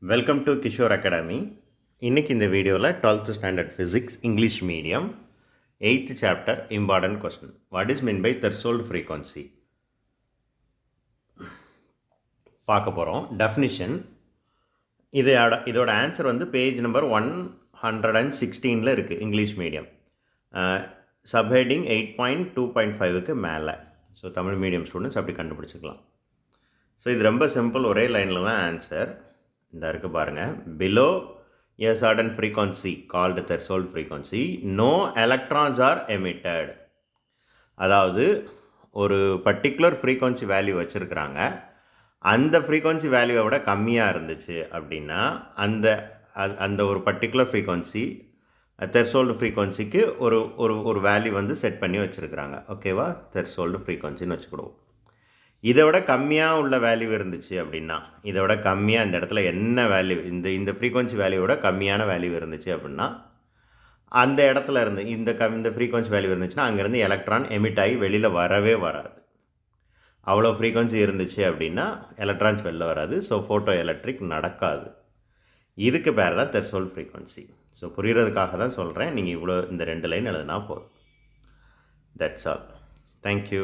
Welcome to Kishore academy. இன்றைக்கி இந்த வீடியோவில் 12th standard physics English medium 8th chapter important question. What is mean by threshold frequency பார்க்க போகிறோம். Definition இதோட answer வந்து பேஜ் நம்பர் 116 இருக்குது இங்கிலீஷ் மீடியம். சப்ஹெட்டிங் 8.2.5க்கு மேலே. ஸோ தமிழ் மீடியம் ஸ்டூடெண்ட்ஸ் அப்படி கண்டுபிடிச்சிக்கலாம். ஸோ இது ரொம்ப சிம்பிள், ஒரே லைனில் தான் ஆன்சர். இந்த இருக்குது பாருங்கள். Below a certain frequency called threshold frequency no electrons are emitted. அதாவது ஒரு பர்டிகுலர் ஃப்ரீக்வன்சி வேல்யூ வச்சுருக்குறாங்க. அந்த ஃப்ரீக்வன்சி வேல்யூவை விட கம்மியாக இருந்துச்சு அப்படின்னா அந்த ஒரு பர்டிகுலர் ஃப்ரீக்வன்சி தெர்சோல்டு ஃப்ரீக்வன்சிக்கு ஒரு வேல்யூ வந்து செட் பண்ணி வச்சுருக்குறாங்க. ஓகேவா? தெர்சோல்டு ஃப்ரீக்வன்சின்னு வச்சுக்கிடுவோம். இதை விட கம்மியாக உள்ள வேல்யூ இருந்துச்சு அப்படின்னா, இதை விட கம்மியாக இந்த இடத்துல என்ன வேல்யூ, இந்த ஃப்ரீக்வன்சி வேல்யூவோட கம்மியான வேல்யூ இருந்துச்சு அப்படின்னா, அந்த இடத்துல இருந்து இந்த ஃப்ரீக்வன்சி வேல்யூ இருந்துச்சுன்னா அங்கேருந்து எலக்ட்ரான் எமிட் ஆகி வெளியில் வரவே வராது. அவ்வளோ ஃப்ரீக்வன்சி இருந்துச்சு அப்படின்னா எலக்ட்ரான்ஸ் வெளில வராது. ஸோ ஃபோட்டோ எலக்ட்ரிக் நடக்காது. இதுக்கு பேர் தான் தெர்சோல்ட் ஃப்ரீக்வன்சி. ஸோ புரிகிறதுக்காக தான் சொல்கிறேன். நீங்கள் இந்த 2 லைன் எழுதுனா போதும். That's all. தேங்க்யூ.